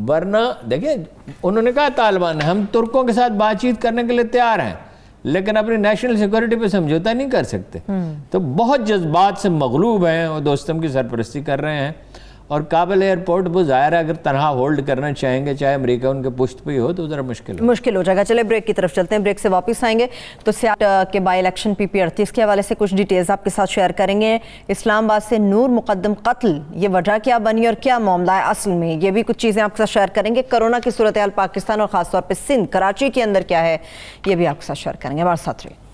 ورنہ دیکھیں انہوں نے کہا طالبان ہم ترکوں کے ساتھ بات چیت کرنے کے لیے تیار ہیں, لیکن اپنی نیشنل سیکورٹی پہ سمجھوتا نہیں کر سکتے. تو بہت جذبات سے مغلوب ہیں اور دوستم کی سرپرستی کر رہے ہیں. اور کابل ایئرپورٹ وہ ظاہر ہے اگر تنہا ہولڈ کرنا چاہیں گے چاہے امریکہ ان کے پشت پہ ہی ہو تو ذرا مشکل ہو جائے گا. چلے بریک کی طرف چلتے ہیں, بریک سے واپس آئیں گے تو سیاٹ کے بائی الیکشن PP38 کے حوالے سے کچھ ڈیٹیلز آپ کے ساتھ شیئر کریں گے. اسلام آباد سے نور مقدم قتل, یہ وجہ کیا بنی اور کیا معاملہ ہے اصل میں, یہ بھی کچھ چیزیں آپ کے ساتھ شیئر کریں گے. کرونا کی صورتحال پاکستان اور خاص طور پہ سندھ کراچی کے اندر کیا ہے یہ بھی آپ کے ساتھ شیئر کریں گے. ہمارے ساتھ رہیے.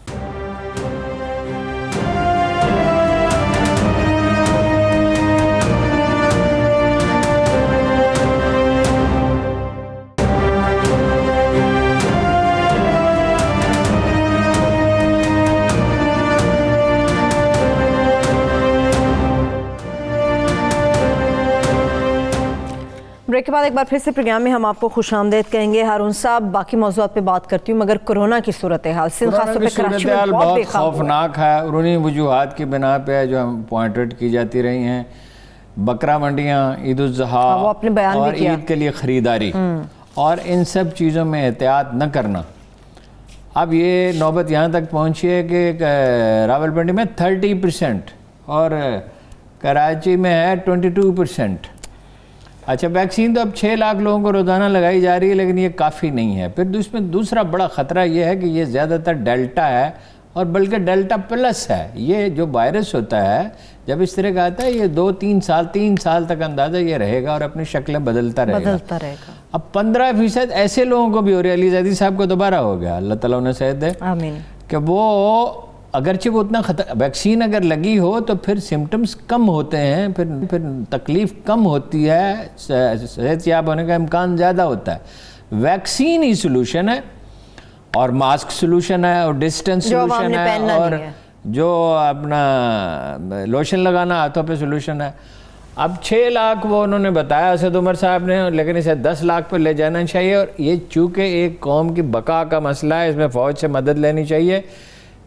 بریک کے بعد ایک بار پھر سے پروگرام میں ہم آپ کو خوش آمدید کہیں گے. ہارون صاحب, باقی موضوعات پہ بات کرتی ہوں مگر کورونا کی صورتحال سندھ خاص طور پہ کراچی میں بہت خوفناک ہے اور انہیں وجوہات کی بنا پہ جو ہم پوائنٹڈ کی جاتی رہی ہیں. بکرا منڈیاں, عید الاضحیٰ اور عید کے لیے خریداری اور ان سب چیزوں میں احتیاط نہ کرنا. اب یہ نوبت یہاں تک پہنچی ہے کہ راولپنڈی میں 30% اور کراچی میں ہے 22%. اچھا, ویکسین تو اب 6 لاکھ لوگوں کو روزانہ لگائی جا رہی ہے لیکن یہ کافی نہیں ہے. پھر اس میں دوسرا بڑا خطرہ یہ ہے کہ یہ زیادہ تر ڈیلٹا ہے اور بلکہ ڈیلٹا پلس ہے. یہ جو وائرس ہوتا ہے جب اس طرح کا آتا ہے یہ 3 سال تک اندازہ یہ رہے گا اور اپنی شکلیں بدلتا رہے گا. اب 15% ایسے لوگوں کو بھی ہو رہی ہے. علی زیدی صاحب کو دوبارہ ہو گیا, اللہ تعالیٰ انہیں صحت دے, کہ وہ اگرچہ وہ اتنا ویکسین اگر لگی ہو تو پھر سمٹمز کم ہوتے ہیں, پھر تکلیف کم ہوتی ہے, صحت یاب ہونے کا امکان زیادہ ہوتا ہے. ویکسین ہی سلوشن ہے اور ماسک سلوشن ہے اور ڈسٹنس سلوشن ہے اور جو اپنا لوشن لگانا ہاتھوں پہ سلوشن ہے. اب 6 لاکھ وہ انہوں نے بتایا اسد عمر صاحب نے, لیکن اسے 10 لاکھ پہ لے جانا چاہیے. اور یہ چونکہ ایک قوم کی بقا کا مسئلہ ہے, اس میں فوج سے مدد لینی چاہیے.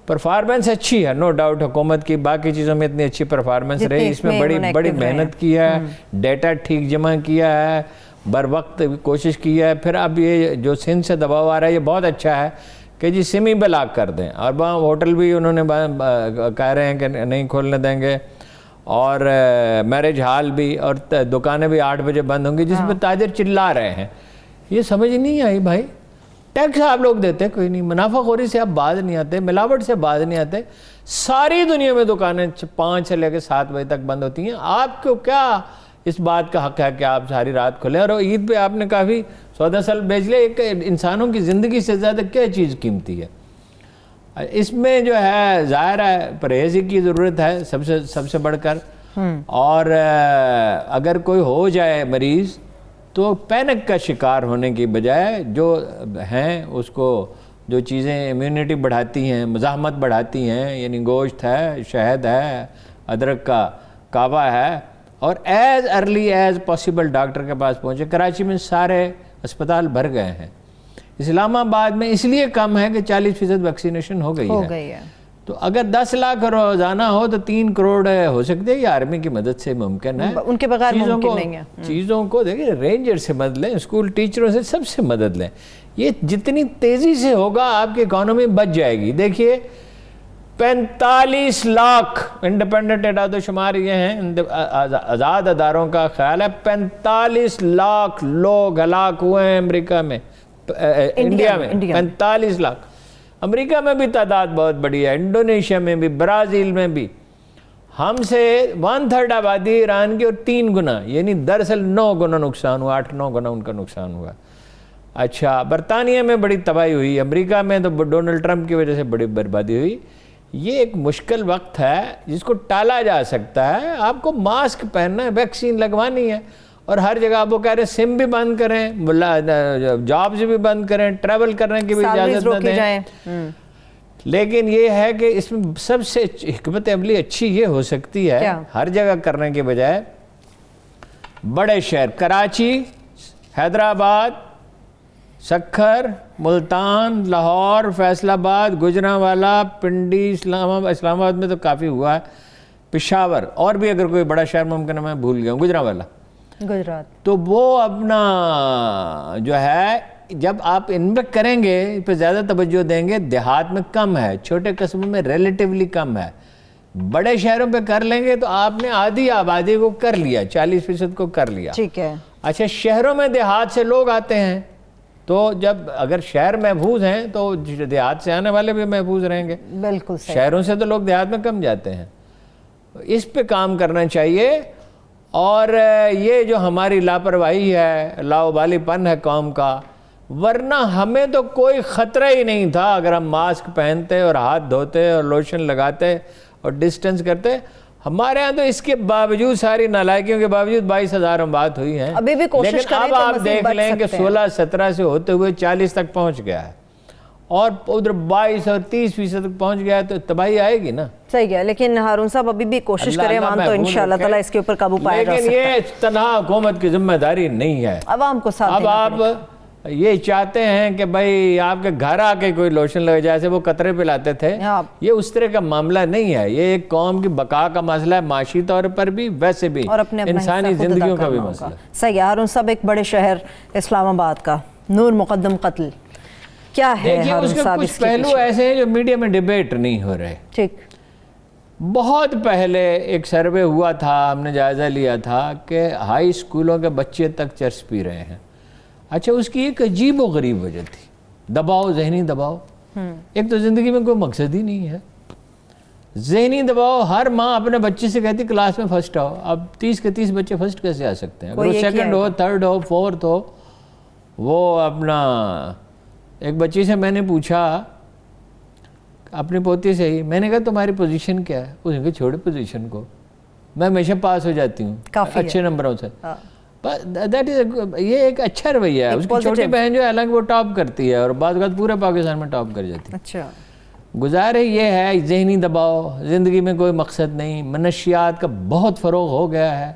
پرفارمنس اچھی ہے نو ڈاؤٹ, حکومت کی باقی چیزوں میں اتنی اچھی پرفارمنس رہی, اس میں بڑی محنت کی ہے, ڈیٹا ٹھیک جمع کیا ہے, بر وقت کوشش کی ہے. پھر اب یہ جو سندھ سے دباؤ آ رہا ہے یہ بہت اچھا ہے کہ جی سمی بلاک کر دیں, اور وہاں ہوٹل بھی انہوں نے کہہ رہے ہیں کہ نہیں کھولنے دیں گے, اور میرج ہال بھی, اور دکانیں بھی 8 بجے بند ہوں گی, جس پہ تاجر چلا رہے ہیں. یہ سمجھ نہیں آئی بھائی, ٹیکس آپ لوگ دیتے کوئی نہیں, منافع خوری سے آپ باز نہیں آتے, ملاوٹ سے باز نہیں آتے. ساری دنیا میں دکانیں 5 سے لے کے 7 بجے تک بند ہوتی ہیں. آپ کو کیا اس بات کا حق ہے کہ آپ ساری رات کھلیں؟ اور عید پہ آپ نے کافی سودا سال بیچ لیا. ایک انسانوں کی زندگی سے زیادہ کیا چیز قیمتی ہے؟ اس میں جو ہے ظاہر ہے پرہیزی کی ضرورت ہے سب سے بڑھ کر. اور اگر کوئی ہو جائے مریض تو پینک کا شکار ہونے کی بجائے جو ہیں اس کو جو چیزیں امیونٹی بڑھاتی ہیں, مزاحمت بڑھاتی ہیں, یعنی گوشت ہے, شہد ہے, ادرک کا کعوہ ہے, اور as early as possible doctor کے پاس پہنچے. کراچی میں سارے اسپتال بھر گئے ہیں. اسلام آباد میں اس لیے کم ہے کہ 40% ویکسینیشن ہو گئی ہے. تو اگر 10 لاکھ روزانہ ہو تو 3 کروڑ ہو سکتے ہیں. یہ آرمی کی مدد سے ممکن ہے, ان کے بغیر ممکن نہیں ہے. چیزوں کو دیکھیں, رینجر سے مدد لیں, اسکول ٹیچروں سے, سب سے مدد لیں. یہ جتنی تیزی سے ہوگا آپ کی اکانومی بچ جائے گی. دیکھیے 45 لاکھ انڈیپینڈنٹ اعداد و شمار یہ ہیں, آزاد اداروں کا خیال ہے 45 لاکھ لوگ ہلاک ہوئے ہیں امریکہ میں, انڈیا میں 45 لاکھ. امریکہ میں بھی تعداد بہت بڑی ہے, انڈونیشیا میں بھی, برازیل میں بھی. ہم سے 1/3 آبادی ایران کی اور 3 گنا, یعنی دراصل 9 گنا نقصان ہوا, 8-9 گنا ان کا نقصان ہوا. اچھا, برطانیہ میں بڑی تباہی ہوئی, امریکہ میں تو ڈونلڈ ٹرمپ کی وجہ سے بڑی بربادی ہوئی. یہ ایک مشکل وقت ہے جس کو ٹالا جا سکتا ہے. آپ کو ماسک پہننا ہے, ویکسین لگوانی ہے, اور ہر جگہ آپ وہ کہہ رہے ہیں سم بھی بند کریں, جابز بھی بند کریں, ٹریول کرنے کی بھی اجازت نہ دیں. لیکن یہ ہے کہ اس میں سب سے حکمت عملی اچھی یہ ہو سکتی ہے, ہر جگہ کرنے کے بجائے بڑے شہر کراچی, حیدرآباد, سکھر, ملتان, لاہور, فیصل آباد, گجرانوالہ, پنڈی, اسلام آباد میں تو کافی ہوا ہے, پشاور, اور بھی اگر کوئی بڑا شہر ممکن ہے میں بھول گیا ہوں, گجرانوالہ, گجرات, تو وہ اپنا جو ہے جب آپ ان میں کریں گے، اس پہ زیادہ توجہ دیں گے، دیہات میں کم ہے، چھوٹے قصبوں میں ریلیٹیولی کم ہے، بڑے شہروں پہ کر لیں گے تو آپ نے آدھی آبادی کو کر لیا، 40% کو کر لیا. ٹھیک ہے. اچھا شہروں میں دیہات سے لوگ آتے ہیں، تو جب اگر شہر محفوظ ہیں تو دیہات سے آنے والے بھی محفوظ رہیں گے. بالکل صحیح. شہروں سے تو لوگ دیہات میں کم جاتے ہیں. اس پہ کام کرنا چاہیے. اور یہ جو ہماری لاپرواہی ہے، لاؤبالی پن ہے قوم کا، ورنہ ہمیں تو کوئی خطرہ ہی نہیں تھا اگر ہم ماسک پہنتے اور ہاتھ دھوتے اور لوشن لگاتے اور ڈسٹنس کرتے. ہمارے ہاں تو اس کے باوجود، ساری نالائکیوں کے باوجود 22,000 بات ہوئی ہیں. ابھی بھی کوشش لیکن کریں اب تو آپ مزید دیکھ بچ لیں کہ سکتے ہیں. 16-17 سے ہوتے ہوئے 40 تک پہنچ گیا ہے، اور ادھر 22 اور 30% تک پہنچ گیا ہے، تو تباہی آئے گی نا. صحیح ہے. لیکن ہارون صاحب ابھی بھی کوشش کریں، اللہ عوام تو انشاءاللہ محفوظ تعالیٰ اس کے اوپر قابو پایا جا لیکن سکتا ہے. یہ تنہا حکومت کی ذمہ داری نہیں ہے. عوام کو ساتھ اب دینا آپ پڑے گا. یہ چاہتے ہیں کہ بھائی آپ کے گھر آ کے کوئی لوشن لگے، جیسے وہ قطرے پلاتے تھے. ہاں. یہ اس طرح کا معاملہ نہیں ہے. یہ ایک قوم کی بقا کا مسئلہ ہے، معاشی طور پر بھی، ویسے بھی اور اپنے انسانی حصہ خود زندگیوں ادا کا بھی کرنا مسئلہ. ہوگا. صحیح ہے. ہارون صاحب ایک بڑے شہر اسلام آباد کا نور مقدم قتل، کیا ہے دیکھیے ہارون اس کے صاحب کچھ اس کے پہلو پیچھے؟ ایسے ہیں جو میڈیا میں ڈیبیٹ نہیں ہو رہے. ٹھیک. بہت پہلے ایک سروے ہوا تھا، ہم نے جائزہ لیا تھا کہ ہائی اسکولوں کے بچے تک چرس پی رہے ہیں. اچھا اس کی ایک عجیب و غریب وجہ تھی، دباؤ، ذہنی دباؤ. ایک تو زندگی میں کوئی مقصد ہی نہیں ہے. ذہنی دباؤ. ہر ماں اپنے بچے سے کہتی کلاس میں فرسٹ آؤ. اب 30 کے 30 بچے فرسٹ کیسے آ سکتے ہیں؟ اگر وہ سیکنڈ ہو، تھرڈ ہو، فورتھ ہو. وہ اپنا ایک بچی سے میں نے پوچھا، اپنی پوتی سے ہی، میں نے کہا تمہاری پوزیشن کیا ہے؟ اس نے کہا چھوڑے پوزیشن کو، میں ہمیشہ پاس ہو جاتی ہوں اچھے نمبروں سے. یہ ایک اچھا رویہ ہے. اس کی چھوٹی بہن جو ہے حالانکہ وہ ٹاپ کرتی ہے اور بعض اوقات پورے پاکستان میں ٹاپ کر جاتی ہے. اچھا. گزارے یہ ہے ذہنی دباؤ، زندگی میں کوئی مقصد نہیں، منشیات کا بہت فروغ ہو گیا ہے.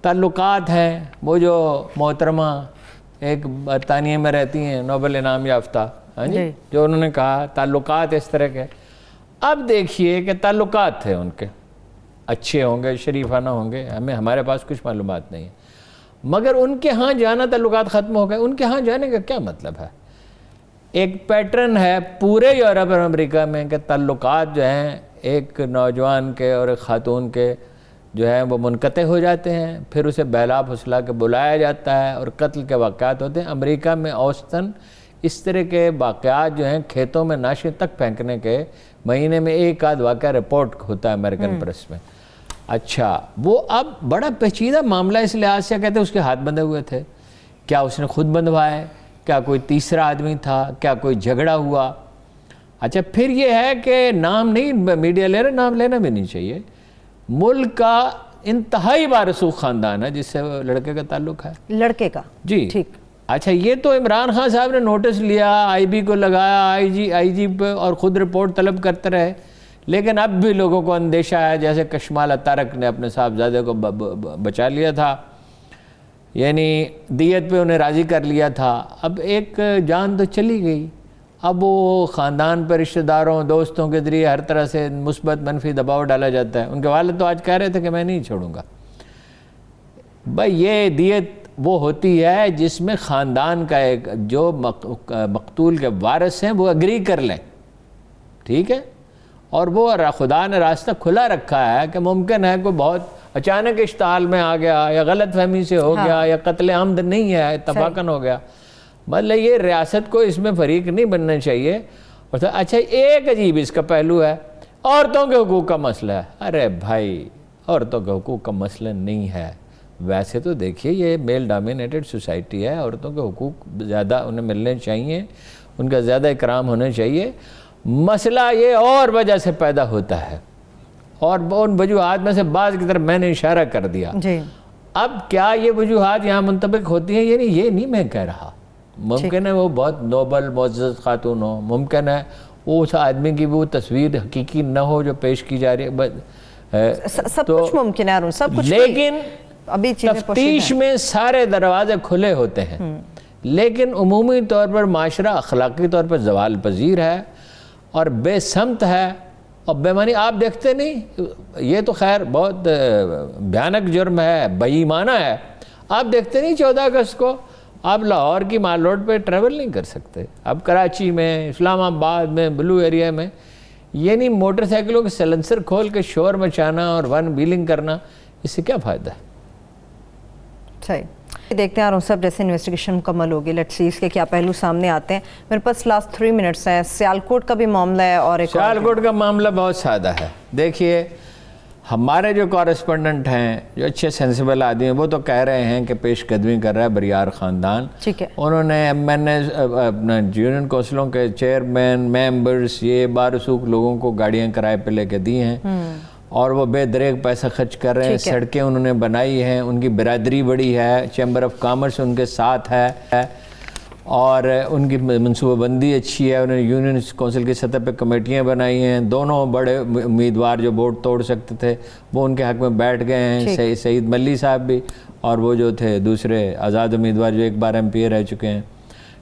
تعلقات ہیں، وہ جو محترمہ ایک برطانیہ میں رہتی ہیں، نوبل انعام یافتہ، ہاں جی، جو انہوں نے کہا تعلقات اس طرح کے. اب دیکھیے کہ تعلقات تھے ان کے، اچھے ہوں گے، شریفانہ ہوں گے، ہمارے پاس کچھ معلومات نہیں ہے، مگر ان کے ہاں جانا تعلقات ختم ہو گئے. ان کے ہاں جانے کا کیا مطلب ہے؟ ایک پیٹرن ہے پورے یورپ اور امریکہ میں کہ تعلقات جو ہیں ایک نوجوان کے اور ایک خاتون کے جو ہیں وہ منقطع ہو جاتے ہیں، پھر اسے بہلا پھسلا کے بلایا جاتا ہے اور قتل کے واقعات ہوتے ہیں. امریکہ میں اوسطاً اس طرح کے واقعات جو ہیں کھیتوں میں ناشے تک پھینکنے کے مہینے میں ایک آدھ واقعہ رپورٹ ہوتا ہے امریکن پریس میں. اچھا وہ اب بڑا پیچیدہ معاملہ اس لحاظ سے کہتے ہیں اس کے ہاتھ بندھے ہوئے تھے، کیا اس نے خود بندھوائے، کیا کوئی تیسرا آدمی تھا، کیا کوئی جھگڑا ہوا. اچھا پھر یہ ہے کہ نام نہیں میڈیا لے رہے، نام لینا بھی نہیں چاہیے. ملک کا انتہائی بارسوخ خاندان ہے جس سے لڑکے کا تعلق ہے. لڑکے کا؟ جی ٹھیک. اچھا یہ تو عمران خان صاحب نے نوٹس لیا، آئی بی کو لگایا، آئی جی پہ، اور خود رپورٹ طلب کرتے رہے. لیکن اب بھی لوگوں کو اندیشہ ہے، جیسے کشمالہ تارک نے اپنے صاحبزادے کو بچا لیا تھا، یعنی دیت پہ انہیں راضی کر لیا تھا. اب ایک جان تو چلی گئی. اب وہ خاندان پر رشتہ داروں، دوستوں کے ذریعے ہر طرح سے مثبت منفی دباؤ ڈالا جاتا ہے. ان کے والد تو آج کہہ رہے تھے کہ میں نہیں چھوڑوں گا. بھائی یہ دیت وہ ہوتی ہے جس میں خاندان کا ایک جو مقتول کے وارث ہیں وہ اگری کر لیں، ٹھیک ہے، اور وہ خدا نے راستہ کھلا رکھا ہے کہ ممکن ہے کوئی بہت اچانک اشتعال میں آ گیا یا غلط فہمی سے ہو گیا یا قتل عمد نہیں ہے، اتفاقاً ہو گیا. مطلب یہ ریاست کو اس میں فریق نہیں بننا چاہیے. اچھا ایک عجیب اس کا پہلو ہے، عورتوں کے حقوق کا مسئلہ ہے. ارے بھائی عورتوں کے حقوق کا مسئلہ نہیں ہے. ویسے تو دیکھیے یہ میل ڈومینیٹڈ سوسائٹی ہے، عورتوں کے حقوق زیادہ انہیں ملنے چاہیے، ان کا زیادہ اکرام ہونا چاہیے. مسئلہ یہ اور وجہ سے پیدا ہوتا ہے، اور ان وجوہات میں سے بعض کی طرف میں نے اشارہ کر دیا. جی. اب کیا یہ وجوہات یہاں منطبق ہوتی ہیں؟ یعنی یہ نہیں میں کہہ رہا. ممکن ہے وہ بہت نوبل معزز خاتون ہو، ممکن ہے وہ اس آدمی کی وہ تصویر حقیقی نہ ہو جو پیش کی جا رہی ہے. سب کچھ ممکن ہے، سب کچھ. لیکن ابھی تفتیش میں سارے دروازے کھلے ہوتے ہیں، لیکن عمومی طور پر معاشرہ اخلاقی طور پر زوال پذیر ہے اور بے سمت ہے اور بے معنی. آپ دیکھتے نہیں، یہ تو خیر بہت بھیانک جرم ہے، بے ایمانہ ہے. آپ دیکھتے نہیں 14 اگست کو آپ لاہور کی مال روڈ پہ ٹریول نہیں کر سکتے. اب کراچی میں، اسلام آباد میں، بلو ایریا میں، یہ نہیں موٹر سائیکلوں کے سلنسر کھول کے شور مچانا اور ون ویلنگ کرنا، اس سے کیا فائدہ ہے؟ صحیح. دیکھتے ہیں ارون صاحب جیسے انویسٹیگیشن مکمل ہوگی، لیٹس سی اس کے کیا پہلو سامنے آتے ہیں. میرے پاس لاسٹ 3 منٹس ہیں. سیالکوٹ کا بھی معاملہ ہے اور ایک سیالکوٹ کا معاملہ بہت سادہ ہے. دیکھیے ہمارے جو کورسپونڈنٹ ہیں، جو اچھے سینسیبل آدمی ہیں، وہ تو کہہ رہے ہیں کہ پیش قدمی کر رہا ہے بریار خاندان. ٹھیک ہے. انہوں نے اپنا یونین کونسلوں کے چیئرمین، ممبرز، یہ بارسوخ لوگوں کو گاڑیاں کرائے پہ لے کے دی ہیں اور وہ بے دریغ پیسہ خرچ کر رہے ہیں. سڑکیں انہوں نے بنائی ہیں، ان کی برادری بڑی ہے، چیمبر آف کامرس ان کے ساتھ ہے اور ان کی منصوبہ بندی اچھی ہے. انہوں نے یونین کونسل کی سطح پہ کمیٹیاں بنائی ہیں. دونوں بڑے امیدوار جو ووٹ توڑ سکتے تھے وہ ان کے حق میں بیٹھ گئے ہیں، سعید ملی صاحب بھی اور وہ جو تھے دوسرے آزاد امیدوار جو ایک بار ایم پی اے رہ چکے ہیں،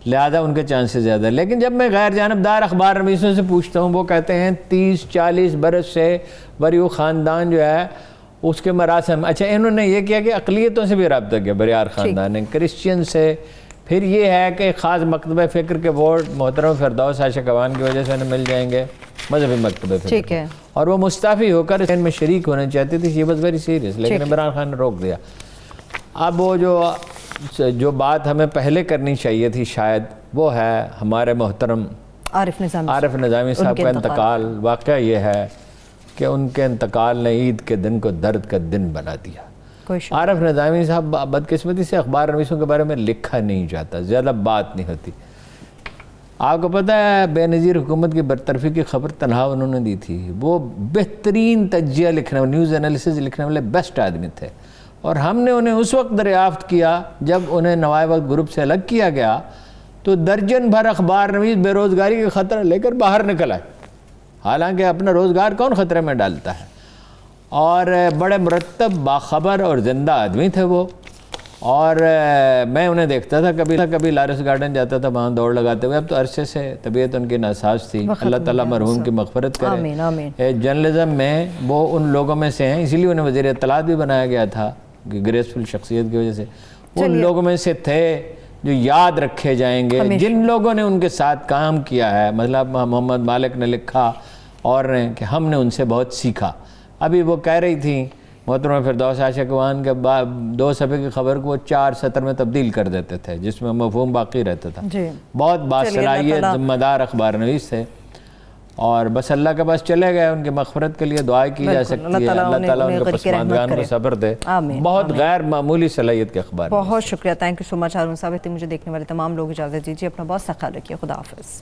لہذا ان کے چانسز زیادہ. لیکن جب میں غیر جانبدار اخبار نویسوں سے پوچھتا ہوں، وہ کہتے ہیں 30-40 برس سے بریو خاندان جو ہے اس کے مراسم. اچھا انہوں نے یہ کیا کہ اقلیتوں سے بھی رابطہ کیا بریار خاندان نے، کرسچین سے. پھر یہ ہے کہ خاص مکتبہ فکر کے ووٹ محترم فردوس عائشہ کوان کی وجہ سے انہیں مل جائیں گے، مذہبی مکتبہ فکر. ٹھیک ہے. اور وہ مستعفی ہو کر ان میں شریک ہونا چاہتی تھی. یہ واز ویری سیریس، لیکن عمران خان نے روک دیا. اب وہ جو بات ہمیں پہلے کرنی چاہیے تھی شاید، وہ ہے ہمارے محترم عارف نظامی صاحب کا انتقال. واقعہ یہ ہے کہ ان کے انتقال نے عید کے دن کو درد کا دن بنا دیا. عارف نظامی صاحب بدقسمتی سے اخبار نویسوں کے بارے میں لکھا نہیں جاتا، زیادہ بات نہیں ہوتی. آپ کو پتہ ہے بے نظیر حکومت کی برطرفی کی خبر تنہا انہوں نے دی تھی. وہ بہترین تجزیہ لکھنے والے، نیوز انالیسز لکھنے والے بیسٹ آدمی تھے اور ہم نے انہیں اس وقت دریافت کیا جب انہیں نوائے وقت گروپ سے الگ کیا گیا تو درجن بھر اخبار نویس بے روزگاری کا خطرہ لے کر باہر نکل آئے. حالانکہ اپنا روزگار کون خطرے میں ڈالتا ہے؟ اور بڑے مرتب، باخبر اور زندہ آدمی تھے وہ. اور میں انہیں دیکھتا تھا، کبھی لارس گارڈن جاتا تھا وہاں دوڑ لگاتے ہوئے. اب تو عرصے سے طبیعت ان کی ناساز تھی، اللہ تعالیٰ مرحوم کی مغفرت کرے. جرنلزم میں وہ ان لوگوں میں سے ہیں، اسی لیے انہیں وزیر اطلاعات بھی بنایا گیا تھا کہ گریسفل شخصیت کی وجہ سے. ان لوگوں میں سے تھے جو یاد رکھے جائیں گے، جن لوگوں نے ان کے ساتھ کام کیا ہے. مطلب محمد مالک نے لکھا اور کہ ہم نے ان سے بہت سیکھا. ابھی وہ کہہ رہی تھیں محترمہ فردوس عائشہ کوان کے 2 صفحے کی خبر کو 4 سطر میں تبدیل کر دیتے تھے جس میں مفہوم باقی رہتا تھا. بہت باصلاحیت ذمہ دار اخبار نویس تھے اور بس اللہ کے پاس چلے گئے. ان کی مغفرت کے لیے دعا کی جا سکتی ہے، اللہ تعالیٰ ان کے پسماندگان کو صبر دے. بہت غیر معمولی صلاحیت کے اخبار. بہت شکریہ. تھینک یو سو مچ ہارون صاحب. مجھے دیکھنے والے تمام لوگ اجازت دیجیے، اپنا بہت سا خیال رکھیے. خدا حافظ.